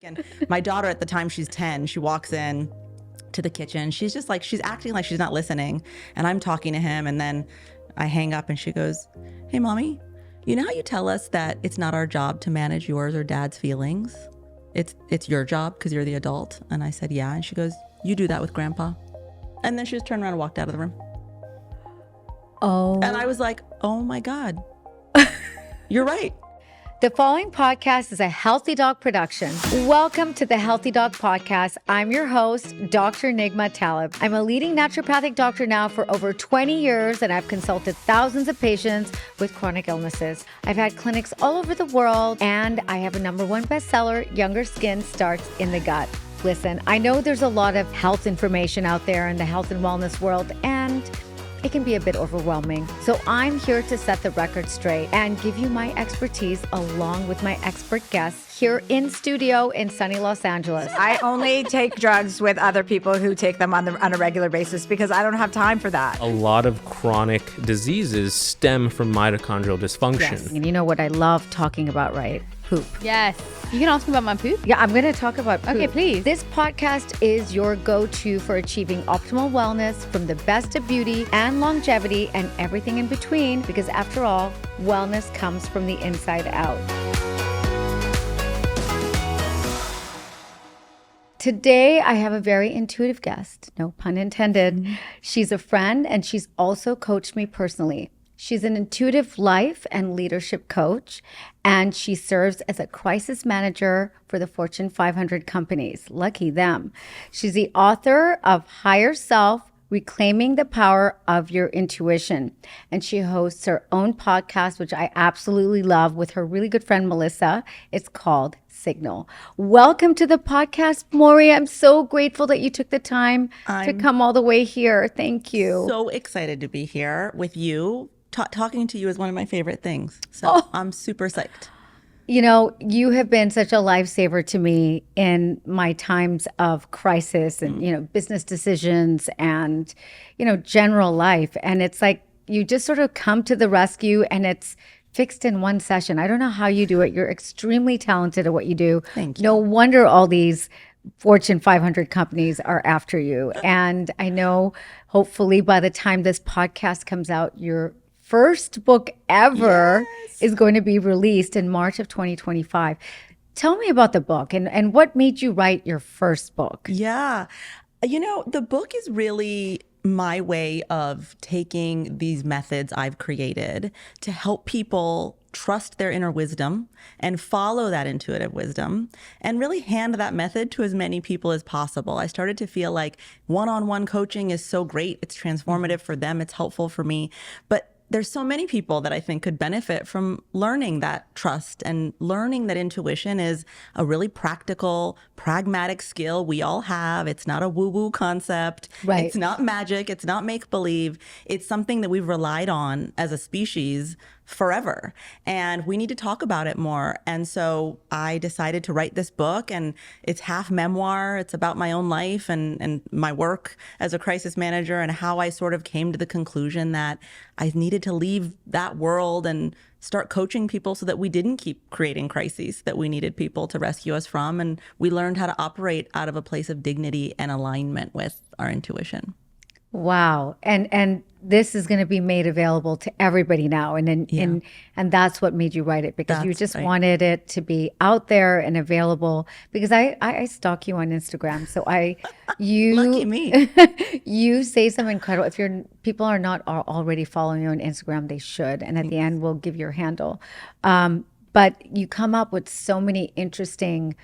And my daughter at the time, she's 10, she walks in to the kitchen. She's just like, she's acting like she's not listening. And I'm talking to him. And then I hang up and she goes, "Hey, mommy, you know how you tell us that it's not our job to manage yours or dad's feelings? It's your job because you're the adult." And I said, "Yeah." And she goes, "You do that with grandpa." And then she just turned around and walked out of the room. Oh. And I was like, oh my God, you're right. The following podcast is a Healthy Dog production. Welcome to the Healthy Dog Podcast. I'm your host, Dr. Nigma Talib. I'm a leading naturopathic doctor now for over 20 years, and I've consulted thousands of patients with chronic illnesses. I've had clinics all over the world, and I have a #1 bestseller, Younger Skin Starts in the Gut. Listen, I know there's a lot of health information out there in the health and wellness world, and it can be a bit overwhelming. So I'm here to set the record straight and give you my expertise along with my expert guests here in studio in sunny Los Angeles. I only take drugs with other people who take them on a regular basis because I don't have time for that. A lot of chronic diseases stem from mitochondrial dysfunction. Yes. And you know what I love talking about, right? Poop. Yes. You can ask me about my poop? Yeah, I'm going to talk about poop. Okay, please. This podcast is your go-to for achieving optimal wellness, from the best of beauty and longevity and everything in between, because after all, wellness comes from the inside out. Today, I have a very intuitive guest, no pun intended. Mm-hmm. She's a friend, and she's also coached me personally. She's an intuitive life and leadership coach, and she serves as a crisis manager for the Fortune 500 companies. Lucky them. She's the author of Higher Self, Reclaiming the Power of Your Intuition. And she hosts her own podcast, which I absolutely love, with her really good friend, Melissa. It's called Signal. Welcome to the podcast, Mory. I'm so grateful that you took the time to come all the way here. Thank you. So excited to be here with you. Talking to you is one of my favorite things. So I'm super psyched. You know, you have been such a lifesaver to me in my times of crisis and, you know, business decisions and, you know, general life. And it's like you just sort of come to the rescue and it's fixed in one session. I don't know how you do it. You're extremely talented at what you do. Thank you. No wonder all these Fortune 500 companies are after you. And I know hopefully by the time this podcast comes out, your first book ever is going to be released in March of 2025. Tell me about the book and what made you write your first book? Yeah. You know, the book is really my way of taking these methods I've created to help people trust their inner wisdom and follow that intuitive wisdom and really hand that method to as many people as possible. I started to feel like one-on-one coaching is so great. It's transformative for them. It's helpful for me. But there's so many people that I think could benefit from learning that trust and learning that intuition is a really practical, pragmatic skill we all have. It's not a woo-woo concept. Right. It's not magic. It's not make-believe. It's something that we've relied on as a species forever. And we need to talk about it more. And so I decided to write this book, and it's half memoir. It's about my own life and my work as a crisis manager and how I sort of came to the conclusion that I needed to leave that world and start coaching people so that we didn't keep creating crises that we needed people to rescue us from. And we learned how to operate out of a place of dignity and alignment with our intuition. Wow. And this is going to be made available to everybody now. And that's what made you write it, because you just wanted it to be out there and available, because I stalk you on Instagram. So Lucky me. You say some incredible, if people are not already following you on Instagram, they should. And at the end, we'll give your handle. But you come up with so many interesting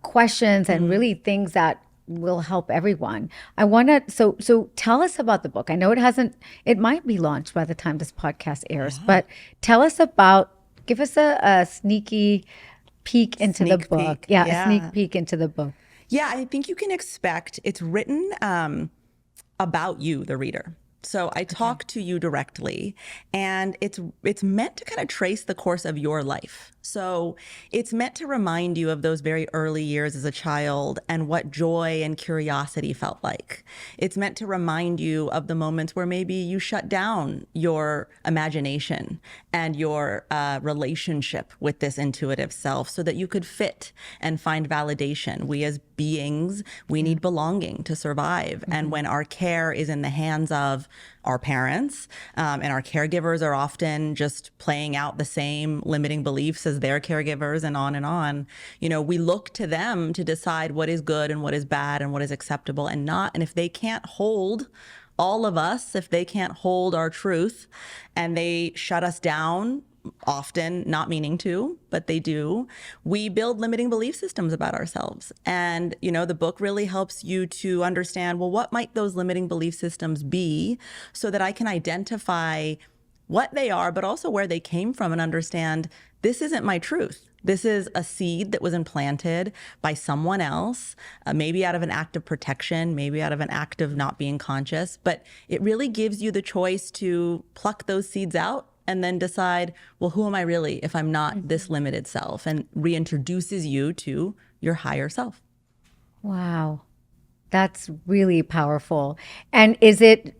questions and really things that will help everyone. I want to, so tell us about the book. I know it might be launched by the time this podcast airs, but tell us give us a sneaky peek into the book. A sneak peek into the book. Yeah, I think you can expect it's written about you, the reader. So I talk to you directly, and it's meant to kind of trace the course of your life. So it's meant to remind you of those very early years as a child and what joy and curiosity felt like. It's meant to remind you of the moments where maybe you shut down your imagination and your relationship with this intuitive self so that you could fit and find validation. We as beings, we need belonging to survive. And when our care is in the hands of our parents, and our caregivers are often just playing out the same limiting beliefs as their caregivers and on, we look to them to decide what is good and what is bad and what is acceptable and not. And if they can't hold all of us, if they can't hold our truth and they shut us down, often not meaning to, but they do, we build limiting belief systems about ourselves. And, the book really helps you to understand, well, what might those limiting belief systems be so that I can identify what they are, but also where they came from and understand this isn't my truth. This is a seed that was implanted by someone else, maybe out of an act of protection, maybe out of an act of not being conscious, but it really gives you the choice to pluck those seeds out and then decide, well, who am I really if I'm not this limited self, and reintroduces you to your higher self. Wow. That's really powerful. And is it,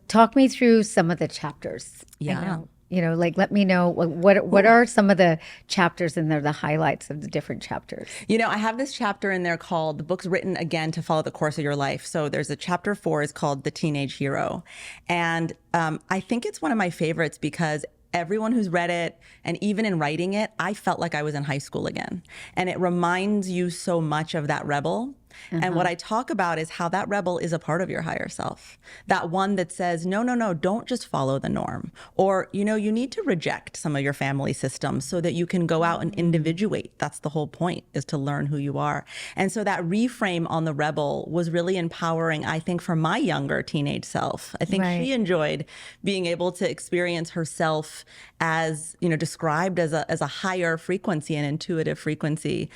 talk me through some of the chapters. Yeah. Let me know what are some of the chapters in there, the highlights of the different chapters. I have this chapter in there called "The Book's Written Again to Follow the Course of Your Life." So there's a chapter 4 is called "The Teenage Hero." And I think it's one of my favorites because everyone who's read it, and even in writing it, I felt like I was in high school again. And it reminds you so much of that rebel. And what I talk about is how that rebel is a part of your higher self. That one that says, no, don't just follow the norm. Or, you need to reject some of your family systems so that you can go out and individuate. That's the whole point, is to learn who you are. And so that reframe on the rebel was really empowering, I think, for my younger teenage self. I think she enjoyed being able to experience herself as, described as a higher frequency, an intuitive frequency.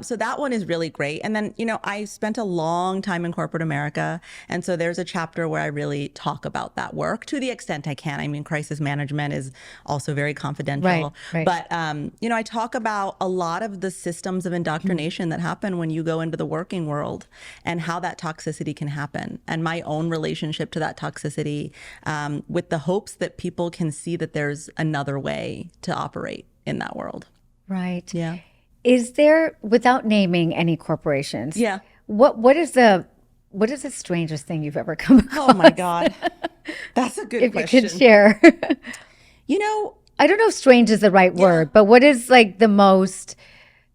So that one is really great. And then, I spent a long time in corporate America. And so there's a chapter where I really talk about that work to the extent I can. I mean, crisis management is also very confidential. Right. But, I talk about a lot of the systems of indoctrination that happen when you go into the working world and how that toxicity can happen, and my own relationship to that toxicity, with the hopes that people can see that there's another way to operate in that world. Right. Yeah. Is there, without naming any corporations? Yeah. What is the strangest thing you've ever come across? Oh my God. That's a good question. If you could share. I don't know if strange is the right word, but what is like the most,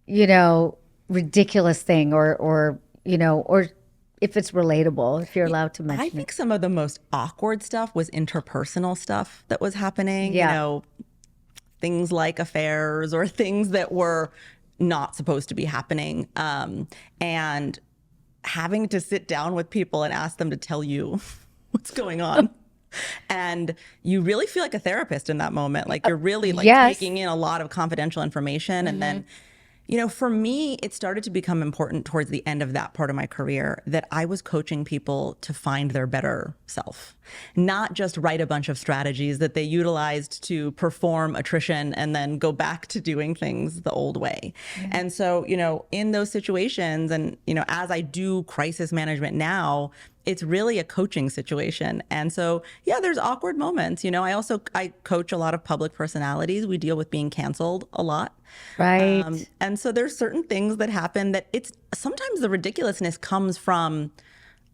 ridiculous thing or if it's relatable, if you're allowed to mention I think some of the most awkward stuff was interpersonal stuff that was happening. Things like affairs or things that were not supposed to be happening. And having to sit down with people and ask them to tell you what's going on. And you really feel like a therapist in that moment. Like you're really taking in a lot of confidential information. And then, for me, it started to become important towards the end of that part of my career that I was coaching people to find their better self, not just write a bunch of strategies that they utilized to perform attrition and then go back to doing things the old way. And so, in those situations and, as I do crisis management now, it's really a coaching situation. And so, there's awkward moments. I coach a lot of public personalities. We deal with being canceled a lot. Right. And so there's certain things that happen that sometimes the ridiculousness comes from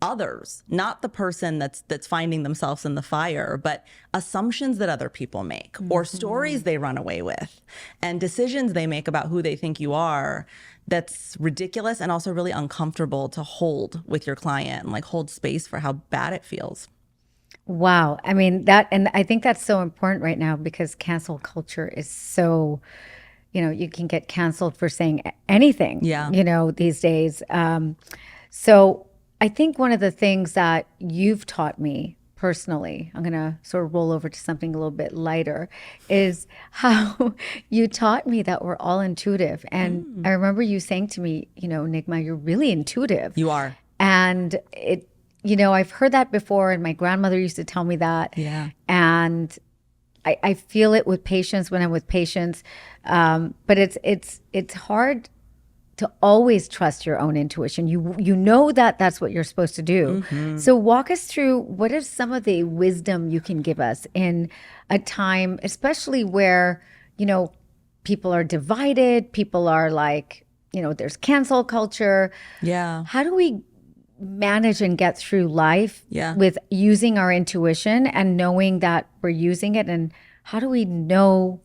others, not the person that's finding themselves in the fire, but assumptions that other people make or stories they run away with and decisions they make about who they think you are. That's ridiculous and also really uncomfortable to hold with your client and hold space for how bad it feels. Wow. I mean, and I think that's so important right now because cancel culture is so, you can get canceled for saying anything, these days. So I think one of the things that you've taught me personally, I'm going to sort of roll over to something a little bit lighter, is how you taught me that we're all intuitive. And I remember you saying to me, Nigma, you're really intuitive. You are. And I've heard that before, and my grandmother used to tell me that. Yeah. And I feel it with patients when I'm with patients, but it's hard to always trust your own intuition. You know that that's what you're supposed to do. So walk us through, what is some of the wisdom you can give us in a time, especially where, people are divided, people are like, there's cancel culture. Yeah. How do we manage and get through life Yeah. with using our intuition and knowing that we're using it? And how do we know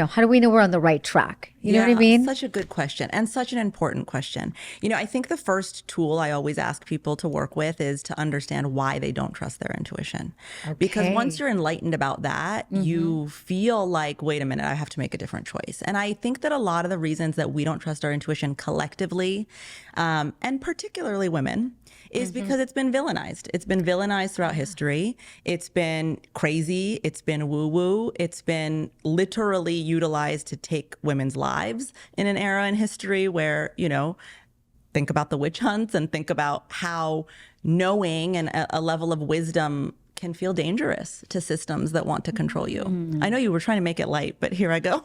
how do we know we're on the right track? You know what I mean? Such a good question, and such an important question. I think the first tool I always ask people to work with is to understand why they don't trust their intuition. Because once you're enlightened about that, you feel like, wait a minute, I have to make a different choice. And I think that a lot of the reasons that we don't trust our intuition collectively, and particularly women, is because it's been villainized. It's been villainized throughout history. It's been crazy. It's been woo-woo. It's been literally utilized to take women's lives in an era in history where, think about the witch hunts and think about how knowing and a level of wisdom can feel dangerous to systems that want to control you. I know you were trying to make it light, but here I go.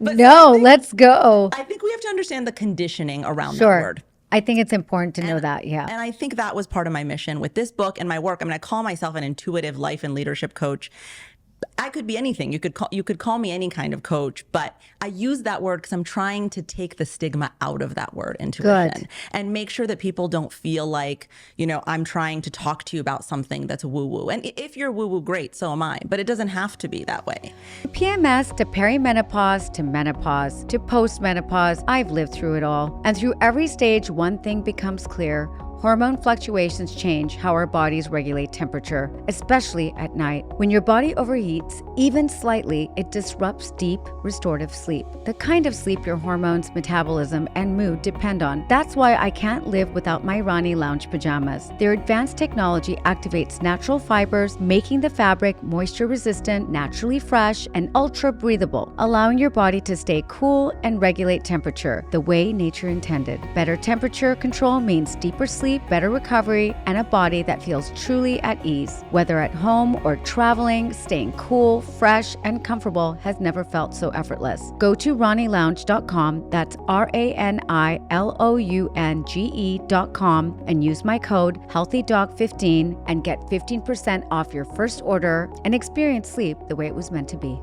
Let's go. I think we have to understand the conditioning around that Sure. word. I think it's important to know that. Yeah. And I think that was part of my mission with this book and my work. I mean, I call myself an intuitive life and leadership coach. I could be anything. You could call me any kind of coach, but I use that word because I'm trying to take the stigma out of that word, intuition, and make sure that people don't feel like, I'm trying to talk to you about something that's woo-woo. And if you're woo-woo, great, so am I, but it doesn't have to be that way. PMS to perimenopause to menopause to postmenopause, I've lived through it all. And through every stage, one thing becomes clear. Hormone fluctuations change how our bodies regulate temperature, especially at night. When your body overheats, even slightly, it disrupts deep, restorative sleep, the kind of sleep your hormones, metabolism, and mood depend on. That's why I can't live without my Rani Lounge pajamas. Their advanced technology activates natural fibers, making the fabric moisture-resistant, naturally fresh, and ultra-breathable, allowing your body to stay cool and regulate temperature the way nature intended. Better temperature control means deeper sleep, better recovery, and a body that feels truly at ease. Whether at home or traveling, staying cool, fresh, and comfortable has never felt so effortless. Go to RaniLounge.com, that's RaniLounge.com, and use my code HealthyDog15 and get 15% off your first order and experience sleep the way it was meant to be.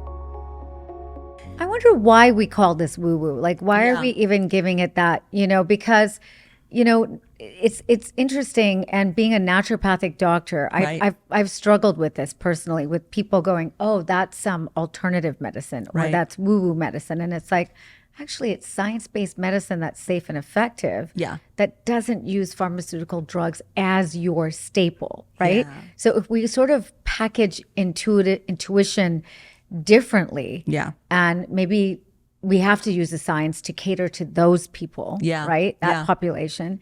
I wonder why we call this woo-woo. Like, why are we even giving it that? Because it's interesting. And being a naturopathic doctor, I've struggled with this personally, with people going, oh, that's some alternative medicine, or that's woo-woo medicine. And it's like, actually, it's science-based medicine that's safe and effective. Yeah. That doesn't use pharmaceutical drugs as your staple, right? Yeah. So if we sort of package intuition differently, and maybe we have to use the science to cater to those people, right? That population.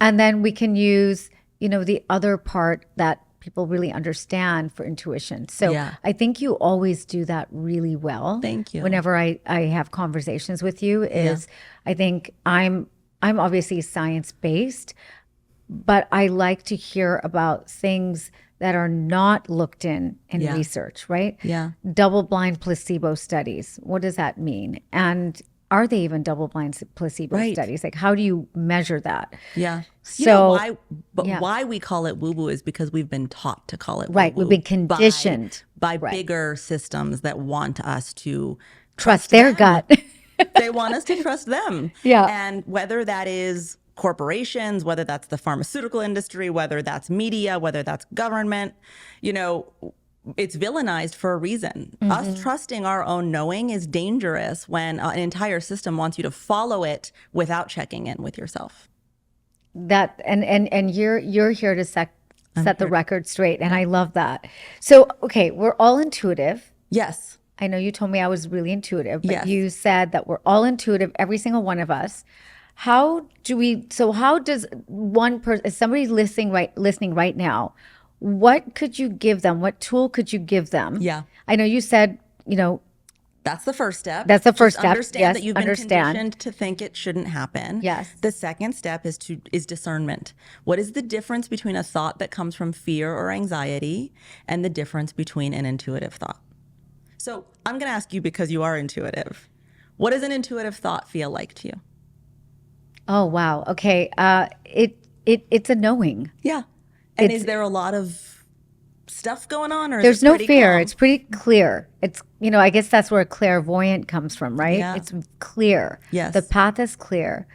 And then we can use, the other part that people really understand for intuition. So I think you always do that really well. Thank you. Whenever I have conversations with you, I think I'm obviously science-based, but I like to hear about things that are not looked in research, right? Yeah. Double-blind placebo studies. What does that mean? And are they even double-blind placebo studies? Like, how do you measure that? Yeah. So why we call it woo-woo is because we've been taught to call it woo-woo. Right. We've been conditioned by bigger systems that want us to trust their gut. They want us to trust them. Yeah. And whether that is corporations, whether that's the pharmaceutical industry, whether that's media, whether that's government, it's villainized for a reason. Us trusting our own knowing is dangerous when an entire system wants you to follow it without checking in with yourself. That and you're here to set the record straight, and I love that. So, okay, we're all intuitive. Yes. I know you told me I was really intuitive, but you said that we're all intuitive, every single one of us. How does one person, if somebody's listening right now, what could you give them? What tool could you give them? Yeah. I know you said, That's the first step. That's the first Just step. Understand Yes, that you've been understand. conditioned to think it shouldn't happen. Yes. The second step is discernment. What is the difference between a thought that comes from fear or anxiety and the difference between an intuitive thought? So I'm going to ask you, because you are intuitive, what does an intuitive thought feel like to you? Oh, wow. Okay. It's a knowing. Yeah. And is there a lot of stuff going on, or is There's it no pretty fear. calm? It's pretty clear. It's, I guess that's where clairvoyant comes from, right? Yeah. It's clear. Yes. The path is clear.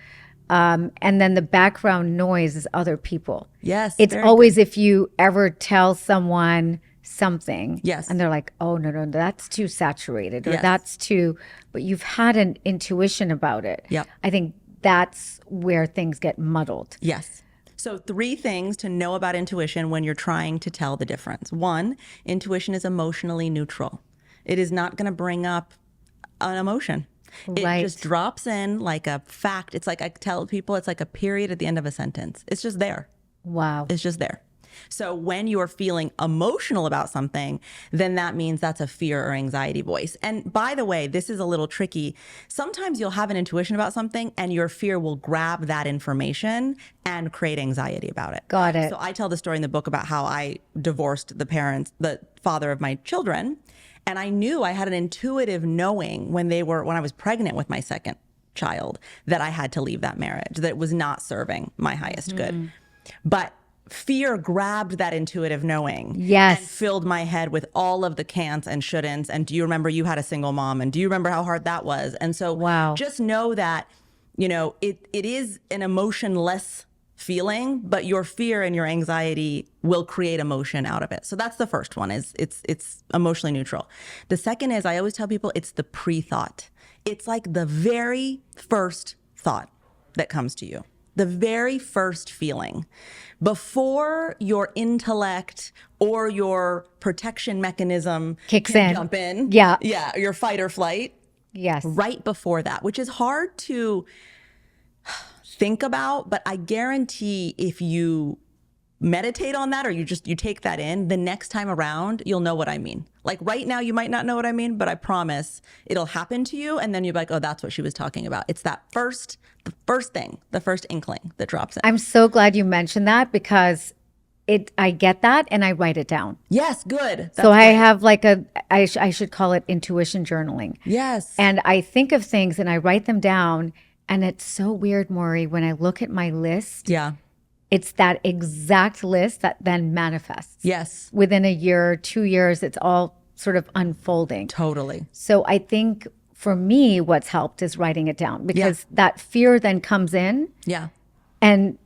And then the background noise is other people. Yes. It's very always good. if you ever tell someone something. Yes. And they're like, oh, no, that's too saturated, or Yes. that's too, but you've had an intuition about it. Yep. I think that's where things get muddled. Yes. So 3 things to know about intuition when you're trying to tell the difference. 1, intuition is emotionally neutral. It is not going to bring up an emotion. Right. It just drops in like a fact. It's like I tell people, it's like a period at the end of a sentence. It's just there. Wow. It's just there. So when you're feeling emotional about something, then that means that's a fear or anxiety voice. And by the way, this is a little tricky. Sometimes you'll have an intuition about something and your fear will grab that information and create anxiety about it. Got it. So I tell the story in the book about how I divorced the father of my children. And I knew I had an intuitive knowing when I was pregnant with my second child, that I had to leave that marriage, that it was not serving my highest good. But fear grabbed that intuitive knowing, Yes. and filled my head with all of the can'ts and shouldn'ts. And do you remember you had a single mom? And do you remember how hard that was? And so Wow. just know that, it is an emotionless feeling, but your fear and your anxiety will create emotion out of it. So that's the first one, is it's emotionally neutral. The second is, I always tell people, it's the pre-thought. It's like the very first thought that comes to you. The very first feeling, before your intellect or your protection mechanism Kicks can in. jump in. Yeah. Yeah. Your fight or flight, Yes. right before that, which is hard to think about, but I guarantee if you meditate on that, or you take that in, the next time around, you'll know what I mean. Like right now, you might not know what I mean, but I promise it'll happen to you. And then you'll be like, oh, that's what she was talking about. It's the first thing, the first inkling that drops in. I'm so glad you mentioned that, because I get that and I write it down. Yes, good. So I great. have I should call it intuition journaling. Yes. And I think of things and I write them down. And it's so weird, Mory, when I look at my list, yeah. it's that exact list that then manifests. Yes. Within a year, 2 years, it's all sort of unfolding. Totally. So I think for me, what's helped is writing it down, because that fear then comes in Yeah. and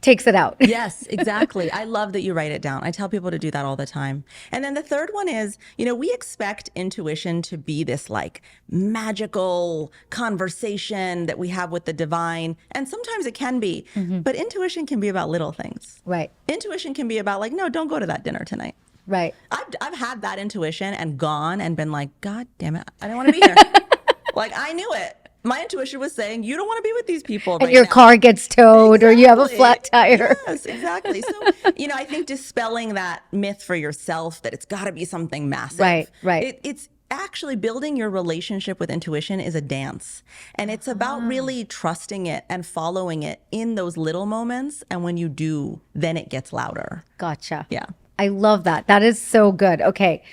takes it out. Yes, exactly. I love that you write it down. I tell people to do that all the time. And then the third one is, we expect intuition to be this like magical conversation that we have with the divine. And sometimes it can be, but intuition can be about little things. Right. Intuition can be about like, no, don't go to that dinner tonight. Right. I've had that intuition and gone and been like, God damn it, I didn't want to be here. Like, I knew it. My intuition was saying, you don't want to be with these people And right your now. car gets towed, or you have a Exactly. flat tire. Yes, exactly. So, I think dispelling that myth for yourself that it's got to be something massive. Right. It's actually building your relationship with intuition is a dance. And it's about really trusting it and following it in those little moments. And when you do, then it gets louder. Gotcha. Yeah. I love that. That is so good. Okay.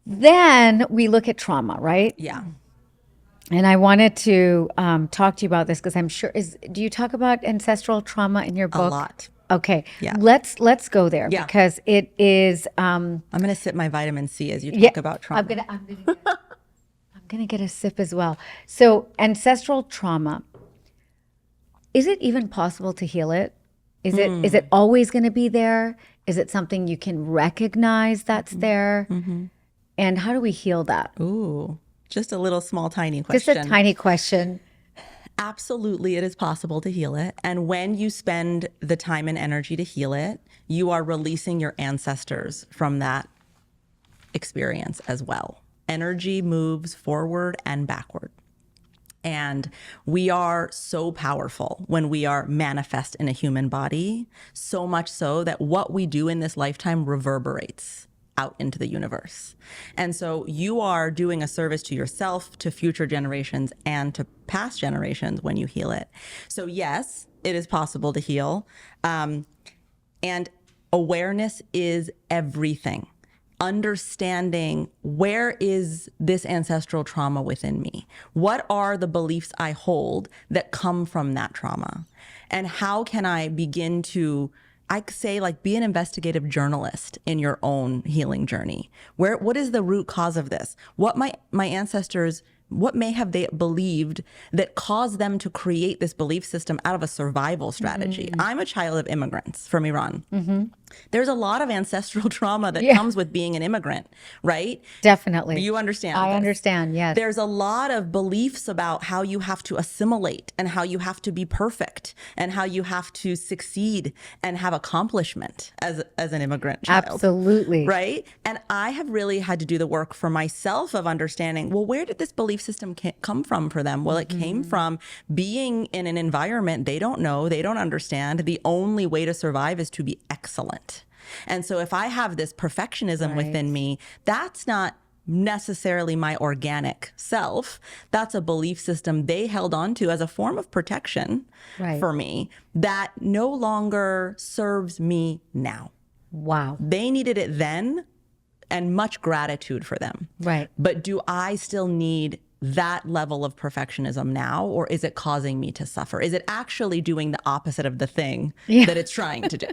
Then we look at trauma, right? Yeah. And I wanted to talk to you about this, because I'm sure do you talk about ancestral trauma in your book? A lot. Okay. Yeah. Let's go there, Yeah. because it is I'm going to sip my vitamin C as you talk about trauma. I'm gonna get a sip as well. So ancestral trauma, is it even possible to heal it? Is it always going to be there? Is it something you can recognize that's there? And how do we heal that? Ooh, just a little small, tiny question. Just a tiny question. Absolutely, it is possible to heal it. And when you spend the time and energy to heal it, you are releasing your ancestors from that experience as well. Energy moves forward and backward. And we are so powerful when we are manifest in a human body, so much so that what we do in this lifetime reverberates out into the universe. And so you are doing a service to yourself, to future generations, and to past generations when you heal it. So yes, it is possible to heal. And awareness is everything. Understanding, where is this ancestral trauma within me? What are the beliefs I hold that come from that trauma? And how can I begin to, I say, like, be an investigative journalist in your own healing journey? What is the root cause of this? What my ancestors, what may have they believed that caused them to create this belief system out of a survival strategy? I'm a child of immigrants from Iran. There's a lot of ancestral trauma that comes with being an immigrant, right? Definitely. You understand I this. understand, yes. There's a lot of beliefs about how you have to assimilate and how you have to be perfect and how you have to succeed and have accomplishment as an immigrant child. Absolutely. Right? And I have really had to do the work for myself of understanding, well, where did this belief system come from for them? Well, it came from being in an environment they don't know, they don't understand. The only way to survive is to be excellent. And so if I have this perfectionism within me, that's not necessarily my organic self. That's a belief system they held on to as a form of protection for me that no longer serves me now. Wow. They needed it then, and much gratitude for them. Right. But do I still need that level of perfectionism now, or is it causing me to suffer? Is it actually doing the opposite of the thing that it's trying to do?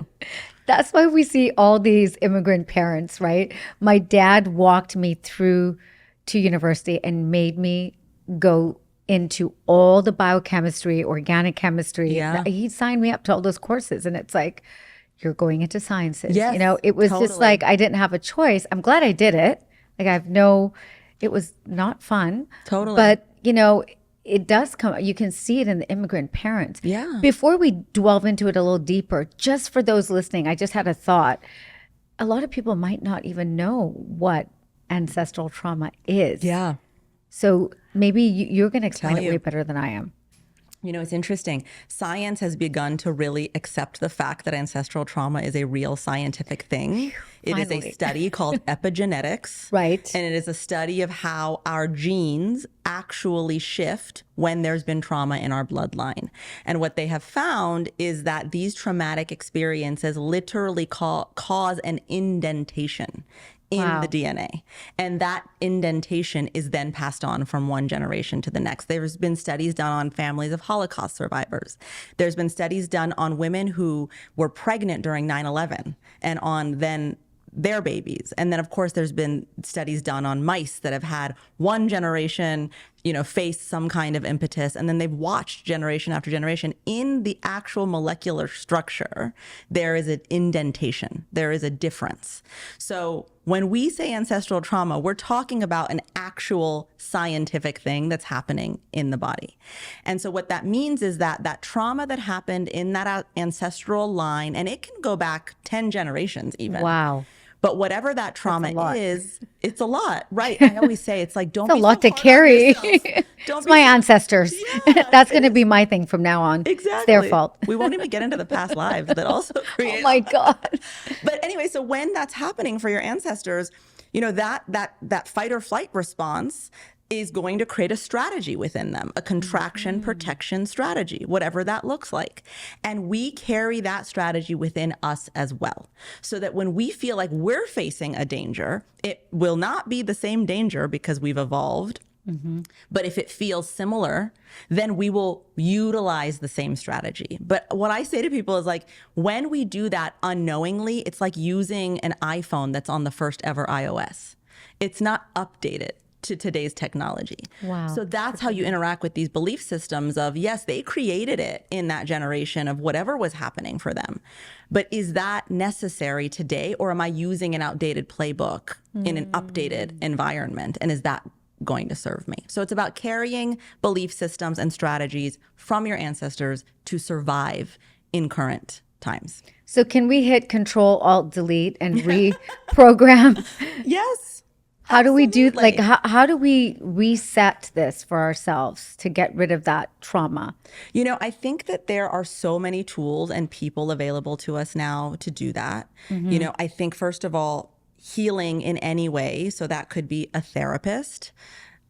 That's why we see all these immigrant parents, right? My dad walked me through to university and made me go into all the biochemistry, organic chemistry. Yeah. He signed me up to all those courses. And it's like, you're going into sciences. Yes, You know, it was just totally. like, I didn't have a choice. I'm glad I did it. Like, it was not fun. Totally. But, you know, it does come, you can see it in the immigrant parents. Yeah. Before we delve into it a little deeper, just for those listening, I just had a thought. A lot of people might not even know what ancestral trauma is. Yeah. So maybe you're going to explain Tell it you. way better than I am. You know, it's interesting. Science has begun to really accept the fact that ancestral trauma is a real scientific thing. It is a Finally. study called epigenetics. Right. And it is a study of how our genes actually shift when there's been trauma in our bloodline. And what they have found is that these traumatic experiences literally cause an indentation in Wow. the DNA. And that indentation is then passed on from one generation to the next. There's been studies done on families of Holocaust survivors. There's been studies done on women who were pregnant during 9/11 and on then their babies. And then, of course, there's been studies done on mice that have had one generation, you know, face some kind of impetus, and then they've watched generation after generation. In the actual molecular structure, there is an indentation. There is a difference. So when we say ancestral trauma, we're talking about an actual scientific thing that's happening in the body. And so what that means is that that trauma that happened in that ancestral line, and it can go back 10 generations even. Wow. But whatever that trauma lot. is, it's a lot, right? I always say it's like, don't It's be a lot so to hard on carry. yourself. Don't It's be my so- ancestors. Yeah, That's going to be my thing from now on. Exactly. It's their fault. We won't even get into the past lives that also create. Oh my God. But anyway, so when that's happening for your ancestors, you know, that fight or flight response is going to create a strategy within them, a contraction protection strategy, whatever that looks like. And we carry that strategy within us as well. So that when we feel like we're facing a danger, it will not be the same danger because we've evolved. But if it feels similar, then we will utilize the same strategy. But what I say to people is like, when we do that unknowingly, it's like using an iPhone that's on the first ever iOS. It's not updated to today's technology. Wow. So that's how you interact with these belief systems of, yes, they created it in that generation of whatever was happening for them. But is that necessary today? Or am I using an outdated playbook in an updated environment? And is that going to serve me? So it's about carrying belief systems and strategies from your ancestors to survive in current times. So can we hit Control Alt Delete and reprogram? Yes. How do we do, like, Absolutely. how do we reset this for ourselves to get rid of that trauma? You know, I think that there are so many tools and people available to us now to do that. You know, I think, first of all, healing in any way. So that could be a therapist,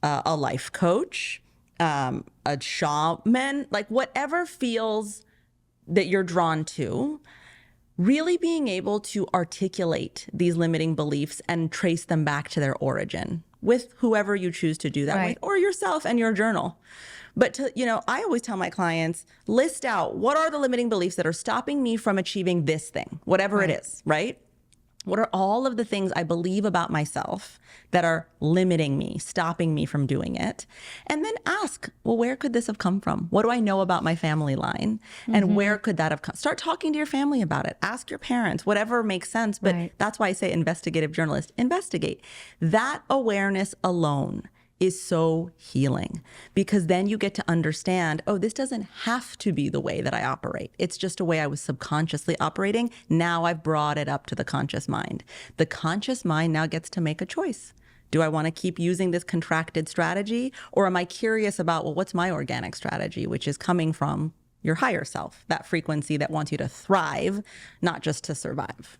a life coach, a shaman, like whatever feels that you're drawn to, really being able to articulate these limiting beliefs and trace them back to their origin with whoever you choose to do that with, or yourself and your journal. But to, I always tell my clients, list out what are the limiting beliefs that are stopping me from achieving this thing, whatever it is, right? What are all of the things I believe about myself that are limiting me, stopping me from doing it? And then ask, well, where could this have come from? What do I know about my family line? And where could that have come? Start talking to your family about it. Ask your parents, whatever makes sense. But that's why I say investigative journalist, investigate. That awareness alone is so healing, because then you get to understand, oh, this doesn't have to be the way that I operate. It's just a way I was subconsciously operating. Now I've brought it up to the conscious mind. The conscious mind now gets to make a choice. Do I want to keep using this contracted strategy, or am I curious about, well, what's my organic strategy, which is coming from your higher self, that frequency that wants you to thrive, not just to survive.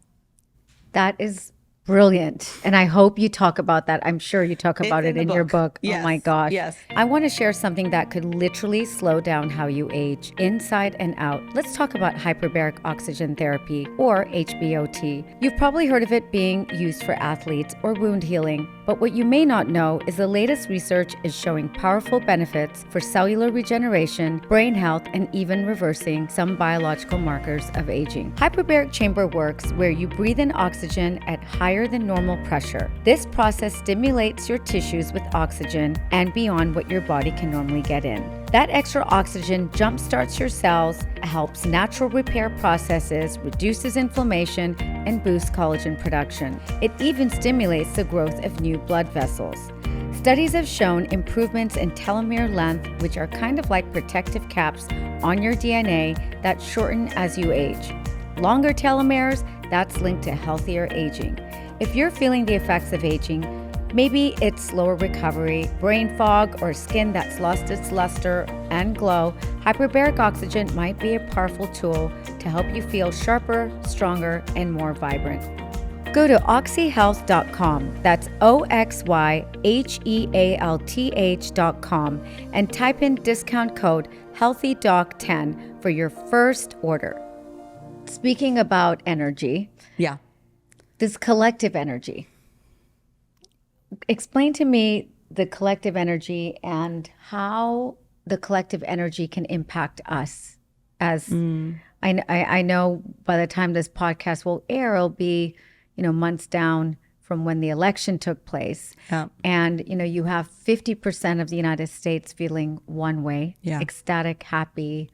That is brilliant. And I hope you talk about that. I'm sure you talk about it in your book. Yes. Oh my gosh. Yes. I want to share something that could literally slow down how you age, inside and out. Let's talk about hyperbaric oxygen therapy, or HBOT. You've probably heard of it being used for athletes or wound healing. But what you may not know is the latest research is showing powerful benefits for cellular regeneration, brain health, and even reversing some biological markers of aging. Hyperbaric chamber works where you breathe in oxygen at higher than normal pressure. This process stimulates your tissues with oxygen and beyond what your body can normally get in. That extra oxygen jumpstarts your cells, helps natural repair processes, reduces inflammation, and boosts collagen production. It even stimulates the growth of new blood vessels. Studies have shown improvements in telomere length, which are kind of like protective caps on your DNA that shorten as you age. Longer telomeres, that's linked to healthier aging. If you're feeling the effects of aging, maybe it's slower recovery, brain fog, or skin that's lost its luster and glow, hyperbaric oxygen might be a powerful tool to help you feel sharper, stronger, and more vibrant. Go to oxyhealth.com, that's OXYHEALTH.com, and type in discount code HEALTHYDOC10 for your first order. Speaking about energy, this collective energy. Explain to me the collective energy and how the collective energy can impact us. As I know by the time this podcast will air, it'll be, months down from when the election took place. And, you have 50% of the United States feeling one way, ecstatic, happy,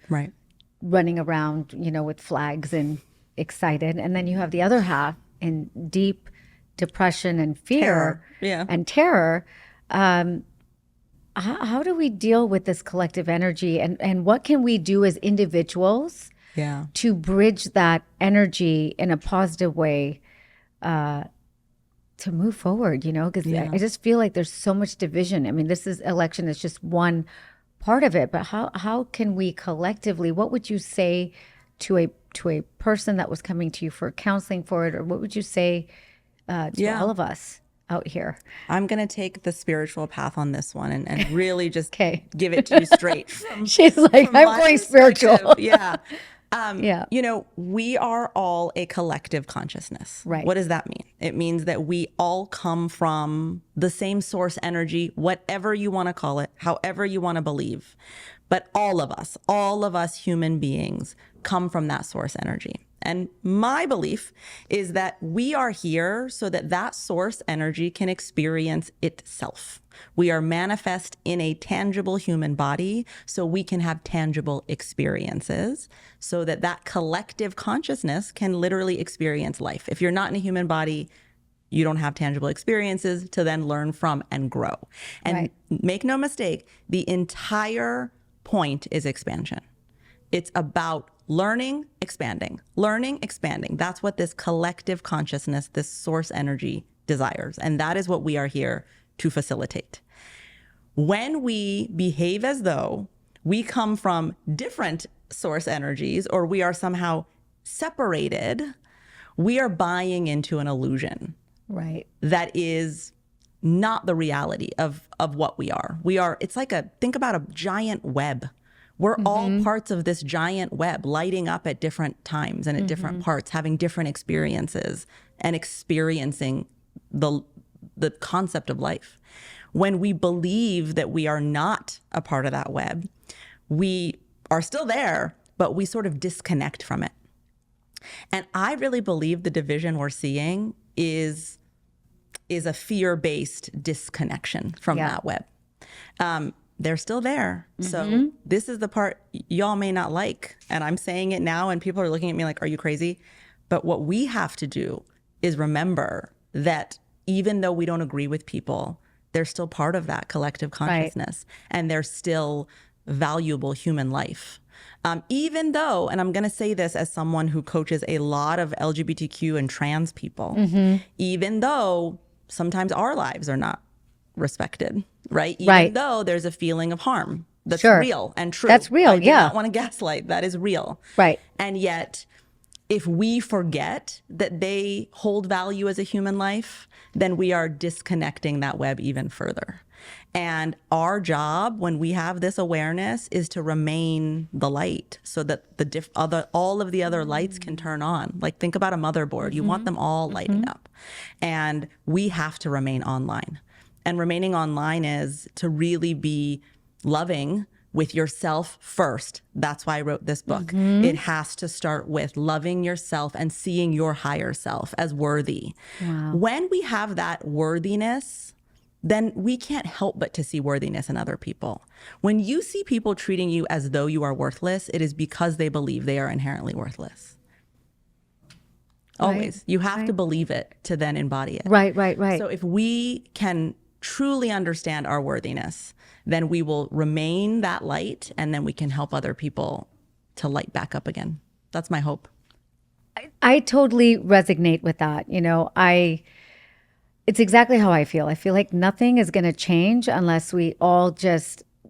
running around, with flags and excited. And then you have the other half in deep depression and fear and terror. How do we deal with this collective energy, and what can we do as individuals to bridge that energy in a positive way to move forward, because I just feel like there's so much division. I mean, election is just one part of it, but how can we collectively, what would you say to a person that was coming to you for counseling for it, or what would you say to all of us out here? I'm going to take the spiritual path on this one and really just give it to you straight. She's like, I'm going spiritual. We are all a collective consciousness. Right. What does that mean? It means that we all come from the same source energy, whatever you want to call it, however you want to believe. But all of us human beings come from that source energy. And my belief is that we are here so that that source energy can experience itself. We are manifest in a tangible human body so we can have tangible experiences, so that that collective consciousness can literally experience life. If you're not in a human body, you don't have tangible experiences to then learn from and grow. And make no mistake, the entire point is expansion. It's about learning, expanding. That's what this collective consciousness, this source energy desires. And that is what we are here to facilitate. When we behave as though we come from different source energies, or we are somehow separated, we are buying into an illusion. Right. that is not the reality of what we are. It's like think about a giant web. We're all parts of this giant web, lighting up at different times and at different parts, having different experiences and experiencing the concept of life. When we believe that we are not a part of that web, we are still there, but we sort of disconnect from it. And I really believe the division we're seeing is a fear-based disconnection from that web. They're still there. So this is the part y'all may not like. And I'm saying it now and people are looking at me like, are you crazy? But what we have to do is remember that even though we don't agree with people, they're still part of that collective consciousness. And they're still valuable human life. Even though, and I'm going to say this as someone who coaches a lot of LGBTQ and trans people, even though sometimes our lives are not respected, right? Even though there's a feeling of harm that's real and true. That's real, I do not want to gaslight. That is real. Right. And yet, if we forget that they hold value as a human life, then we are disconnecting that web even further. And our job when we have this awareness is to remain the light so that all of the other lights can turn on. Like think about a motherboard. You want them all lighting up. And we have to remain online. And remaining online is to really be loving with yourself first. That's why I wrote this book. It has to start with loving yourself and seeing your higher self as worthy. Wow. When we have that worthiness, then we can't help but to see worthiness in other people. When you see people treating you as though you are worthless, it is because they believe they are inherently worthless. Always. You have to believe it to then embody it. Right. So if we can truly understand our worthiness, then we will remain that light and then we can help other people to light back up again. That's my hope. I totally resonate with that. It's exactly how I feel. I feel like nothing is going to change unless we all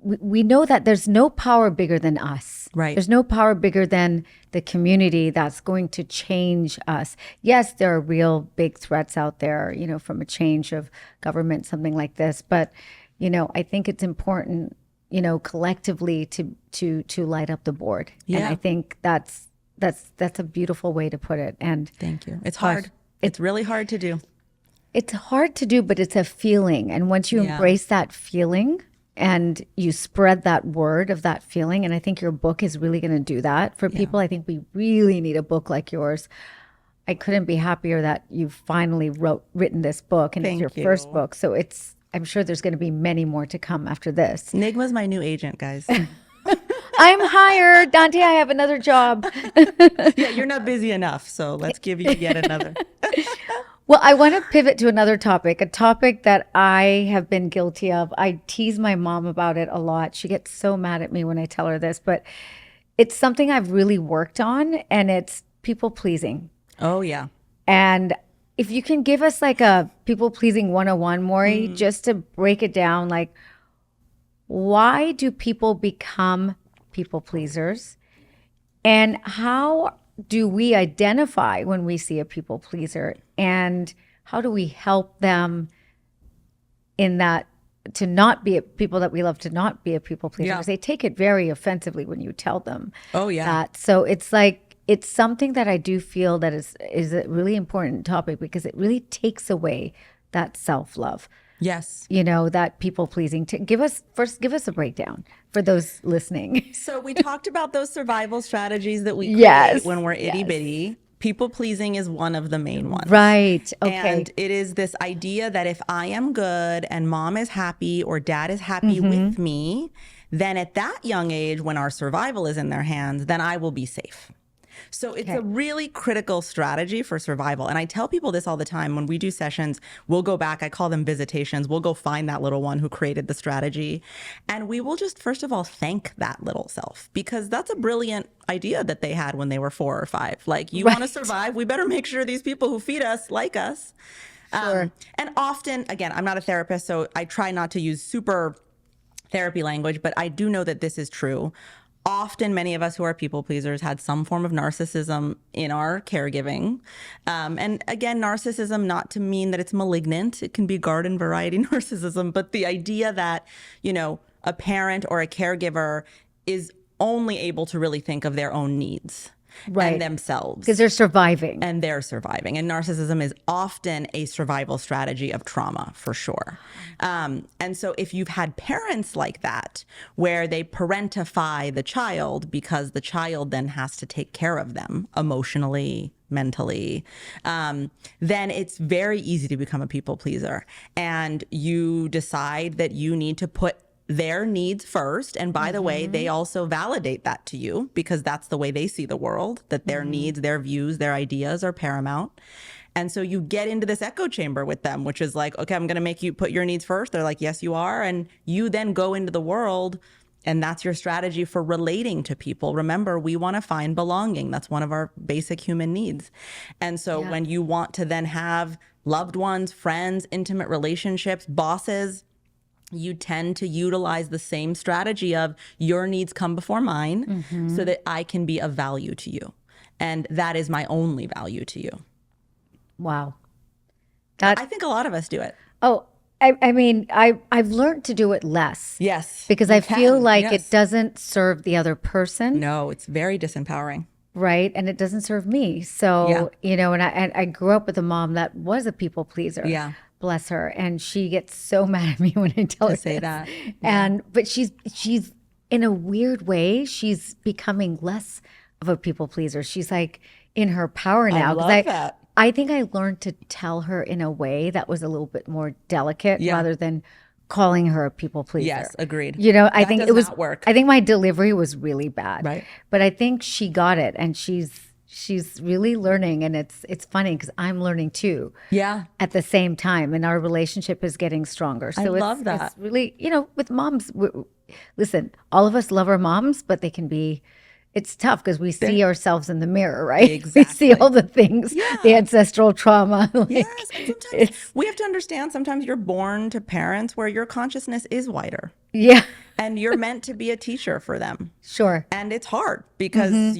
we know that there's no power bigger than us. Right. There's no power bigger than the community that's going to change us. Yes, there are real big threats out there, from a change of government, something like this. But, I think it's important, collectively to light up the board. Yeah. And I think that's a beautiful way to put it. And thank you. It's hard. It's really hard to do. It's hard to do, but it's a feeling. And once you embrace that feeling and you spread that word of that feeling, and I think your book is really going to do that for people. I think we really need a book like yours. I couldn't be happier that you finally written this book, and it's your first book. So I'm sure there's going to be many more to come after this. Nigma's my new agent, guys. I'm hired. Dante, I have another job. Yeah, you're not busy enough, so let's give you yet another. Well, I want to pivot to another topic, a topic that I have been guilty of. I tease my mom about it a lot. She gets so mad at me when I tell her this, but it's something I've really worked on, and it's people pleasing. Oh, yeah. And if you can give us like a people pleasing 101, Mory, just to break it down, like, why do people become people pleasers? And how do we identify when we see a people pleaser? And how do we help them in that to not be people that we love to not be a people pleaser? Because they take it very offensively when you tell them that. So it's like, it's something that I do feel that is a really important topic because it really takes away that self-love. Yes. That people pleasing. Give us a breakdown for those listening. So we talked about those survival strategies that we create when we're itty bitty. People pleasing is one of the main ones. Right. Okay. And it is this idea that if I am good and mom is happy or dad is happy with me, then at that young age, when our survival is in their hands, then I will be safe. So it's a really critical strategy for survival. And I tell people this all the time. When we do sessions, we'll go back. I call them visitations. We'll go find that little one who created the strategy. And we will just, first of all, thank that little self, because that's a brilliant idea that they had when they were 4 or 5. Like, you want to survive, we better make sure these people who feed us like us. And often, again, I'm not a therapist, so I try not to use super therapy language, but I do know that this is true. often many of us who are people pleasers had some form of narcissism in our caregiving. And again, narcissism, not to mean that it's malignant. It can be garden variety narcissism, but the idea that, a parent or a caregiver is only able to really think of their own needs. Right. And themselves. Because they're surviving. And they're surviving. And narcissism is often a survival strategy of trauma, for sure. And so if you've had parents like that, where they parentify the child because the child then has to take care of them emotionally, mentally, then it's very easy to become a people pleaser. And you decide that you need to put their needs first. And by the way, they also validate that to you because that's the way they see the world, that their needs, their views, their ideas are paramount. And so you get into this echo chamber with them, which is like, okay, I'm going to make you put your needs first. They're like, yes, you are. And you then go into the world, and that's your strategy for relating to people. Remember, we want to find belonging. That's one of our basic human needs. And so when you want to then have loved ones, friends, intimate relationships, bosses, you tend to utilize the same strategy of your needs come before mine so that I can be of value to you. And that is my only value to you. Wow. I think a lot of us do it. Oh, I mean, I've learned to do it less. Yes. Because I feel like it doesn't serve the other person. No, it's very disempowering. Right. And it doesn't serve me. So, and I grew up with a mom that was a people pleaser. Yeah. Bless her. And she gets so mad at me when I tell her say this. that. But she's in a weird way, she's becoming less of a people pleaser. She's like in her power now. I love that. I think I learned to tell her in a way that was a little bit more delicate rather than calling her a people pleaser. Yes, agreed. I think it was not work. I think my delivery was really bad. Right. But I think she got it, and she's really learning, and it's funny because I'm learning too. Yeah. At the same time, and our relationship is getting stronger. So I love that. It's really, with moms, listen, all of us love our moms, but they can be. It's tough because we see ourselves in the mirror, right? Exactly. We see all the things, the ancestral trauma. Yes. And sometimes we have to understand sometimes you're born to parents where your consciousness is wider. Yeah. And you're meant to be a teacher for them. Sure. And it's hard because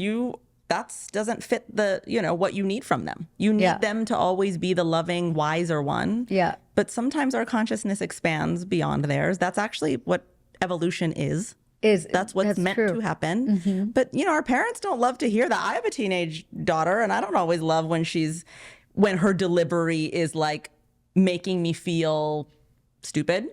that doesn't fit the, what you need from them. You need them to always be the loving, wiser one. Yeah. But sometimes our consciousness expands beyond theirs. That's actually what evolution is. That's what's meant true. to happen. But our parents don't love to hear that. I have a teenage daughter, and I don't always love when her delivery is like making me feel stupid.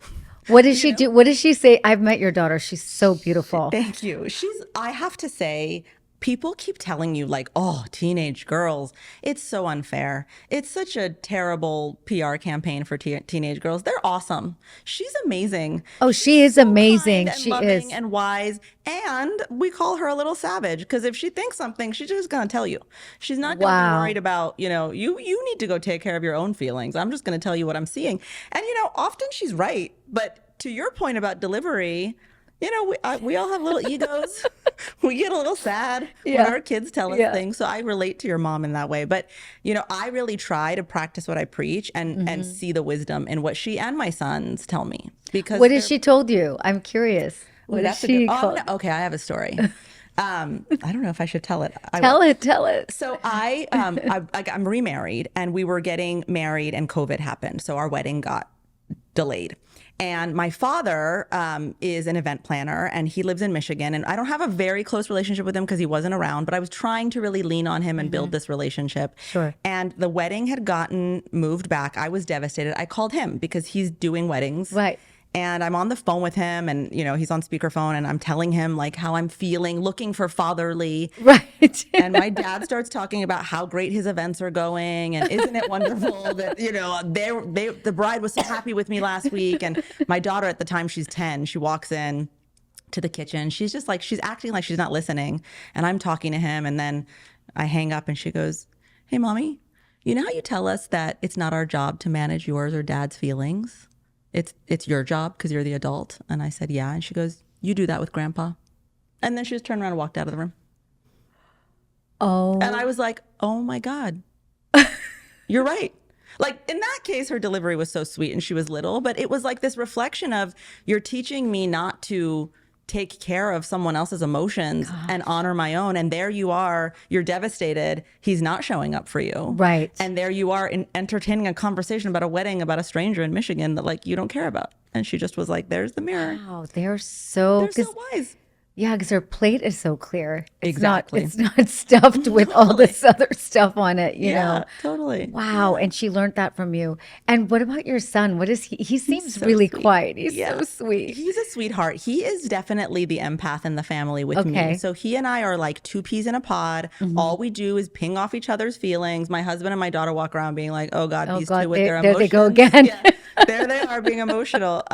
What does she do? What does she say? I've met your daughter. She's so beautiful. Thank you. I have to say, people keep telling you like, oh, teenage girls, it's so unfair. It's such a terrible PR campaign for teenage girls. They're awesome. She's amazing. Oh, she is amazing. Kind and She loving is. and wise. And we call her a little savage because if she thinks something, she's just going to tell you. She's not going to be worried about, you need to go take care of your own feelings. I'm just going to tell you what I'm seeing. And, often she's right. But to your point about delivery, we all have little egos. We get a little sad when our kids tell us things. So I relate to your mom in that way. But, I really try to practice what I preach and see the wisdom in what she and my sons tell me. Because What has she told you? I'm curious. What that's has she okay, I have a story. I don't know if I should tell it. Tell it. So I'm remarried, and we were getting married, and COVID happened. So our wedding got delayed. And my father is an event planner, and he lives in Michigan. And I don't have a very close relationship with him because he wasn't around, but I was trying to really lean on him and build this relationship. Sure. And the wedding had gotten moved back. I was devastated. I called him because he's doing weddings. Right. And I'm on the phone with him, and he's on speakerphone, and I'm telling him like how I'm feeling, looking for fatherly. Right. And my dad starts talking about how great his events are going, and isn't it wonderful that the bride was so happy with me last week. And my daughter at the time, she's 10, she walks in to the kitchen. She's just like, she's acting like she's not listening, and I'm talking to him, and then I hang up, and she goes, "Hey, mommy, you know how you tell us that it's not our job to manage yours or dad's feelings? It's your job because you're the adult." And I said, "Yeah." And she goes, "You do that with grandpa." And then she just turned around and walked out of the room. Oh. And I was like, oh my God, you're right. Like in that case, her delivery was so sweet and she was little, but it was like this reflection of, you're teaching me not to take care of someone else's emotions and honor my own. And there you are, you're devastated. He's not showing up for you. Right. And there you are entertaining a conversation about a wedding about a stranger in Michigan that like you don't care about. And she just was like, there's the mirror. Wow, they're so wise. Yeah, because her plate is so clear. It's Exactly. It's not stuffed with all this other stuff on it, you know. Totally. Wow, and she learned that from you. And what about your son? What is he? He seems so really sweet. quiet. He's so sweet. He's a sweetheart. He is definitely the empath in the family with Okay. me. So he and I are like two peas in a pod. All we do is ping off each other's feelings. My husband and my daughter walk around being like, oh God, these two with their there emotions. they go again. Yeah, there they are being emotional.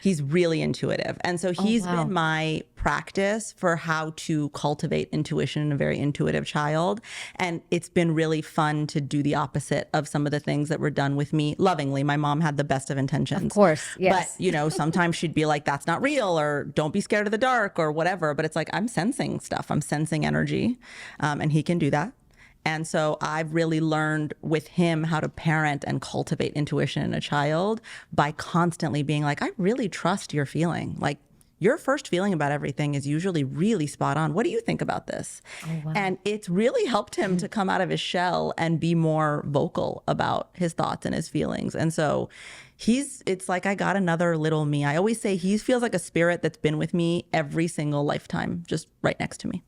He's really intuitive. And so he's wow. been my practice for how to cultivate intuition in a very intuitive child. And it's been really fun to do the opposite of some of the things that were done with me lovingly. My mom had the best of intentions. Of course, yes. But, you know, sometimes she'd be like, that's not real, or don't be scared of the dark, or whatever. But it's like, I'm sensing stuff. I'm sensing energy. And he can do that. And so I've really learned with him how to parent and cultivate intuition in a child by constantly being like, I really trust your feeling. Like, your first feeling about everything is usually really spot on. What do you think about this? Oh, wow. And it's really helped him to come out of his shell and be more vocal about his thoughts and his feelings. And so it's like I got another little me. I always say he feels like a spirit that's been with me every single lifetime, just right next to me.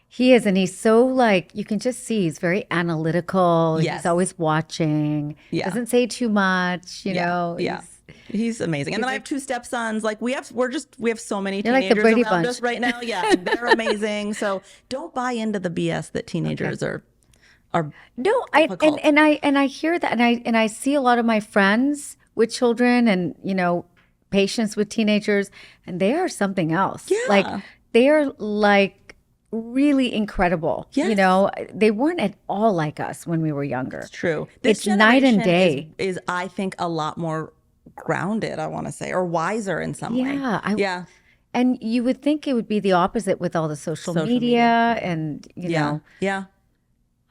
He is, and he's so like, you can just see he's very analytical. Yes. He's always watching. Yeah. Doesn't say too much, you know. Yeah. He's amazing. And then I have two stepsons. Like we have so many You're like the teenagers Brady around Bunch. us right now. Yeah. They're amazing. So don't buy into the BS that teenagers are No, difficult. and I hear that, and I see a lot of my friends with children, and you know, patients with teenagers, and they are something else. Yeah. Like they are like really incredible. Yes. You know, they weren't at all like us when we were younger. True. It's night and day. Is I think a lot more grounded, I want to say, or wiser in some way. Yeah. And you would think it would be the opposite with all the social media and you know. Yeah.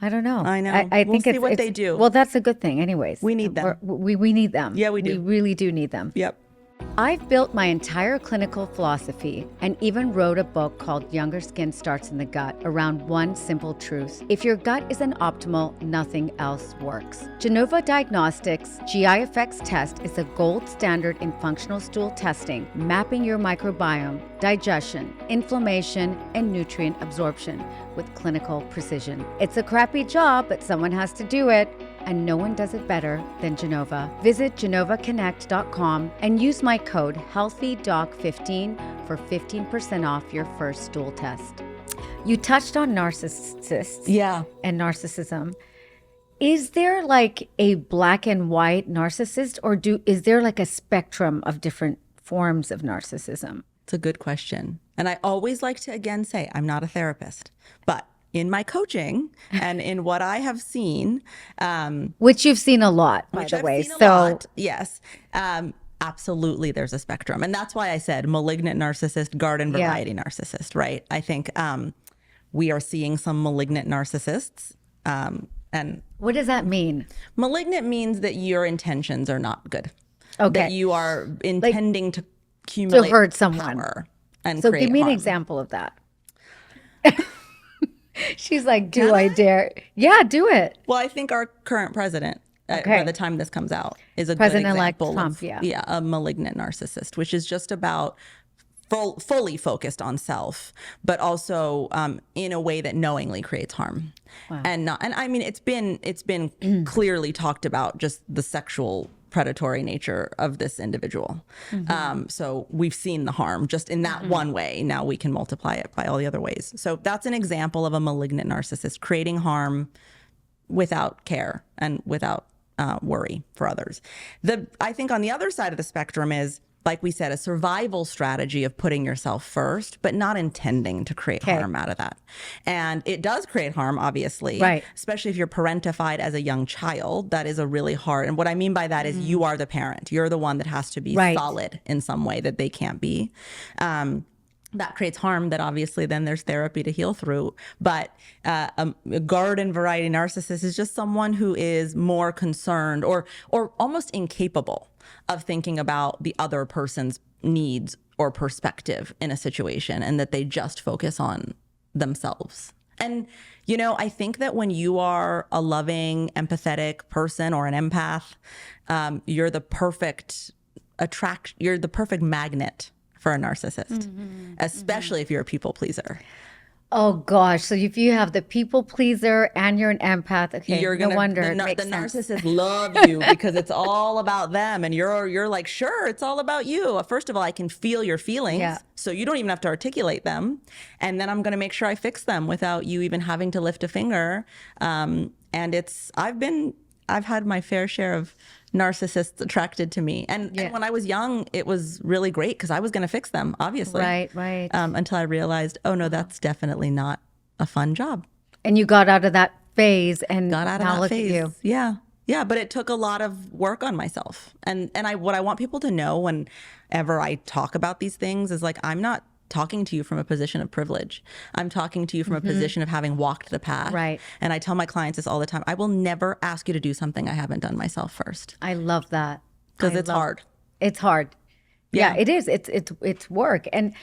I don't know. I know. I We'll think see it's what it's- they do. Well, that's a good thing, anyways. We need them. We need them. Yeah, we do. We really do need them. Yep. I've built my entire clinical philosophy and even wrote a book called Younger Skin Starts in the Gut around one simple truth. If your gut isn't optimal, nothing else works. Genova Diagnostics GI Effects Test is the gold standard in functional stool testing, mapping your microbiome, digestion, inflammation, and nutrient absorption with clinical precision. It's a crappy job, but someone has to do it. And no one does it better than Genova. Visit genovaconnect.com and use my code HEALTHYDOC15 for 15% off your first stool test. You touched on narcissists Yeah. and narcissism. Is there like a black and white narcissist, or is there like a spectrum of different forms of narcissism? It's a good question. And I always like to again say, I'm not a therapist, but in my coaching and in what I have seen, Which you've seen a lot, by which the I've way. seen a So lot, yes, absolutely, there's a spectrum, and that's why I said malignant narcissist, garden variety narcissist. Right? I think we are seeing some malignant narcissists, and what does that mean? malignant means that your intentions are not good. Okay. That you are intending to accumulate hurt someone. power and So create give me an harm. example of that. She's like, do I dare? Yeah, do it. Well, I think our current president, Okay. by the time this comes out, is a President-elect good example Trump, of a malignant narcissist, which is just about fully focused on self, but also in a way that knowingly creates harm. Wow. And I mean, it's been clearly talked about, just the sexual predatory nature of this individual. So we've seen the harm just in that one way. Now we can multiply it by all the other ways. So that's an example of a malignant narcissist creating harm without care and without worry for others. I think on the other side of the spectrum is, like we said, a survival strategy of putting yourself first, but not intending to create harm out of that. And it does create harm, obviously, Right. especially if you're parentified as a young child. That is a really hard, and what I mean by that is you are the parent. You're the one that has to be Right. solid in some way that they can't be. That creates harm that obviously then there's therapy to heal through. But a garden variety narcissist is just someone who is more concerned or almost incapable of thinking about the other person's needs or perspective in a situation and that they just focus on themselves. And, you know, I think that when you are a loving, empathetic person or an empath, you're the perfect you're the perfect magnet for a narcissist, especially if you're a people pleaser. Oh gosh. So if you have the people pleaser and you're an empath, okay, You're gonna, no wonder the, it makes the sense. narcissists love you because it's all about them, and you're like, sure, it's all about you. First of all, I can feel your feelings, Yeah. so you don't even have to articulate them, and then I'm gonna make sure I fix them without you even having to lift a finger. And I've had my fair share of narcissists attracted to me, and when I was young, it was really great because I was gonna fix them, obviously. Right. Until I realized, oh no, that's definitely not a fun job. And you got out of that phase and Got out of now that look phase. at you. Yeah, but it took a lot of work on myself. And what I want people to know whenever I talk about these things is like, I'm not talking to you from a position of privilege. I'm talking to you from a position of having walked the path. Right. And I tell my clients this all the time. I will never ask you to do something I haven't done myself first. I love that. Because it's hard. It's hard. Yeah, Yeah. it is. It's work. And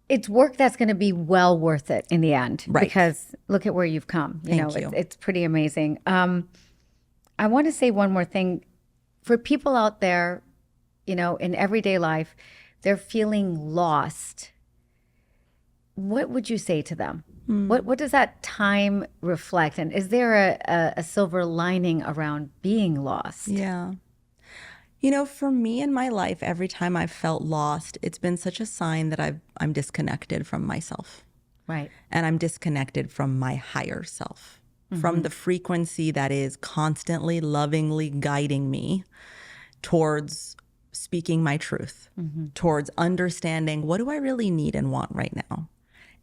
it's work that's going to be well worth it in the end. Right. Because look at where you've come. Thank you. It's pretty amazing. I want to say one more thing. For people out there, you know, in everyday life, they're feeling lost. What would you say to them? What does that time reflect? And is there a silver lining around being lost? Yeah. You know, for me in my life, every time I've felt lost, it's been such a sign that I'm disconnected from myself. Right. And I'm disconnected from my higher self, from the frequency that is constantly, lovingly guiding me towards speaking my truth, towards understanding what do I really need and want right now?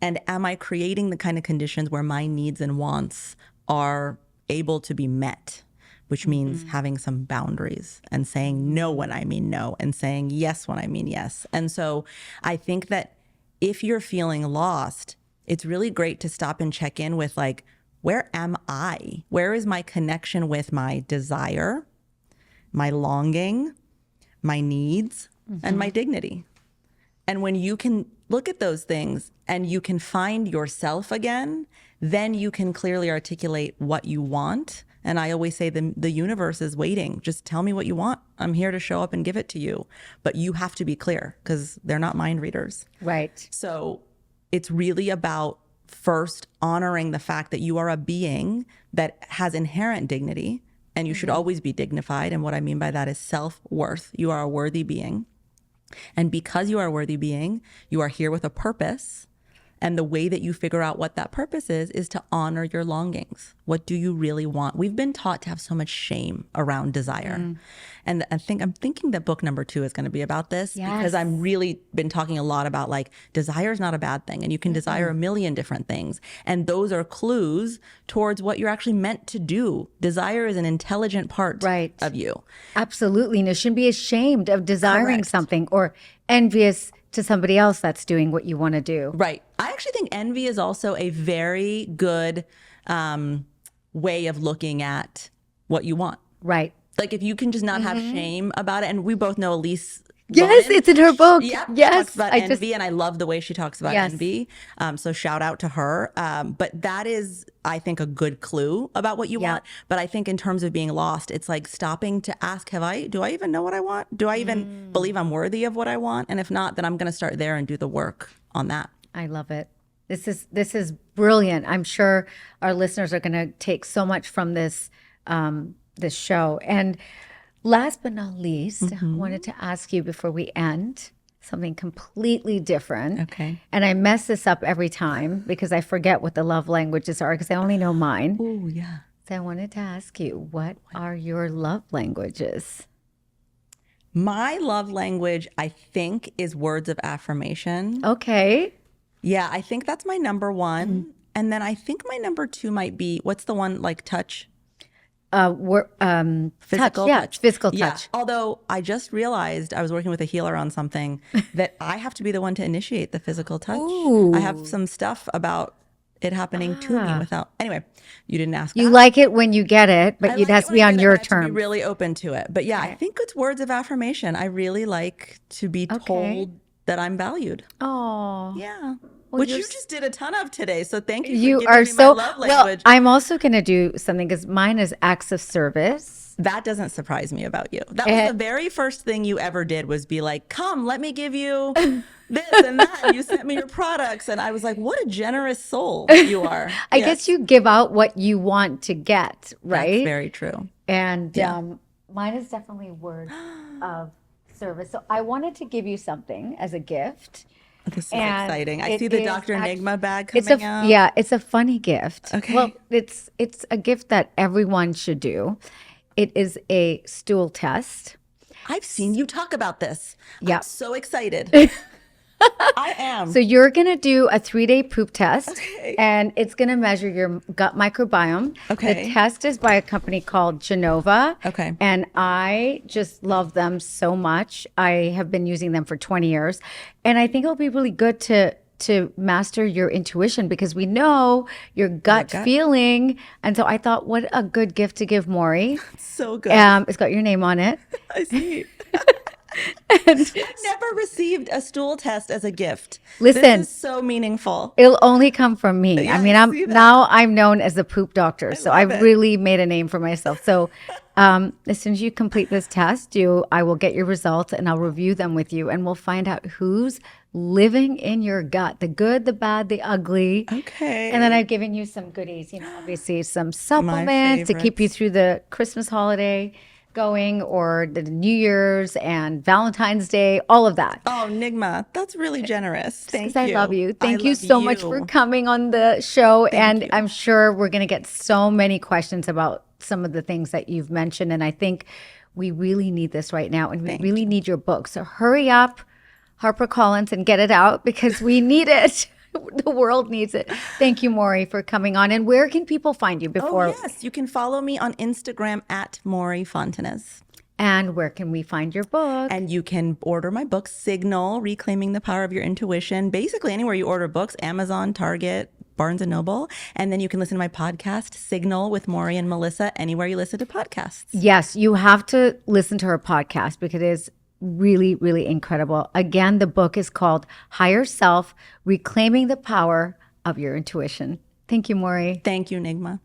And am I creating the kind of conditions where my needs and wants are able to be met? Which means having some boundaries and saying no when I mean no and saying yes when I mean yes. And so I think that if you're feeling lost, it's really great to stop and check in with like, where am I? Where is my connection with my desire, my longing, my needs, and my dignity? And when you can look at those things and you can find yourself again, then you can clearly articulate what you want. And I always say the universe is waiting. Just tell me what you want. I'm here to show up and give it to you. But you have to be clear because they're not mind readers. Right. So it's really about first honoring the fact that you are a being that has inherent dignity and you should always be dignified. And what I mean by that is self-worth. You are a worthy being. And because you are a worthy being, you are here with a purpose. And the way that you figure out what that purpose is to honor your longings. What do you really want? We've been taught to have so much shame around desire. And I'm thinking that book number 2 is going to be about this because I'm really been talking a lot about like desire is not a bad thing and you can desire a million different things. And those are clues towards what you're actually meant to do. Desire is an intelligent part of you. Absolutely. And you shouldn't be ashamed of desiring Correct. something or envious to somebody else that's doing what you want to do. Right. I actually think envy is also a very good way of looking at what you want. Right. Like if you can just not have shame about it. And we both know Elise. Yes, Lohan. it's in her book. Yeah, Yes. she talks about envy, and I love the way she talks about envy. So shout out to her. But that is, I think, a good clue about what you want. But I think in terms of being lost, it's like stopping to ask, do I even know what I want? Do I even believe I'm worthy of what I want? And if not, then I'm going to start there and do the work on that. I love it. This is brilliant. I'm sure our listeners are going to take so much from this this show. And last but not least, I wanted to ask you before we end something completely different. Okay. And I mess this up every time because I forget what the love languages are because I only know mine. Oh, yeah. So I wanted to ask you, what are your love languages? My love language, I think, is words of affirmation. Okay. Yeah, I think that's my number 1. And then I think my number 2 might be, what's the one like touch? Physical touch. Physical touch. Yeah. Although I just realized I was working with a healer on something that I have to be the one to initiate the physical touch. Ooh. I have some stuff about it happening to me without. Anyway, you didn't ask. You that. like it when you get it, but I it like has to when be I on get it, your but I have to be terms. really open to it. But yeah, I think it's words of affirmation. I really like to be told that I'm valued. Oh, Yeah. Well, Which you're you just did a ton of today. So thank you for you giving are me so my love well. language. I'm also going to do something because mine is acts of service. That doesn't surprise me about you. That was the very first thing you ever did was be like, come, let me give you this and that. And you sent me your products. And I was like, what a generous soul you are. I guess you give out what you want to get, right? That's very true. And mine is definitely words of service. So I wanted to give you something as a gift. This is And exciting. I it see the is Dr. act- Nigma bag It's coming out. Yeah, it's a funny gift. Okay. Well, it's a gift that everyone should do. It is a stool test. I've seen you talk about this. Yeah. I'm so excited. I am. So you're going to do a 3-day poop test, and it's going to measure your gut microbiome. Okay. The test is by a company called Genova. Okay. And I just love them so much. I have been using them for 20 years, and I think it'll be really good to master your intuition because we know your gut feeling. And so I thought, what a good gift to give Mory. So good. It's got your name on it. I see. I've never received a stool test as a gift. Listen. This is so meaningful. It'll only come from me. Yeah, I mean, I see that. I'm known as the poop doctor, so I've really made a name for myself. So, as soon as you complete this test, I will get your results and I'll review them with you, and we'll find out who's living in your gut, the good, the bad, the ugly. Okay. And then I've given you some goodies, obviously some supplements to keep you through the Christmas holiday going, or the New Year's and Valentine's Day, all of that. Oh, Nigma, that's really generous. Thank you. I love you. Thank you love so much for coming on the show. And I'm sure we're going to get so many questions about some of the things that you've mentioned. And I think we really need this right now. And we really need your book. So hurry up, HarperCollins, and get it out because we need it. The world needs it. Thank you, Mory, for coming on. And where can people find you before? Oh, yes. You can follow me on Instagram at Mory Fontanez. And where can we find your book? And you can order my book, Signal, Reclaiming the Power of Your Intuition. Basically, anywhere you order books, Amazon, Target, Barnes & Noble. And then you can listen to my podcast, Signal with Mory and Melissa, anywhere you listen to podcasts. Yes, you have to listen to her podcast because it is really, really incredible. Again, the book is called Higher Self, Reclaiming the Power of Your Intuition. Thank you, Mory. Thank you, Nigma.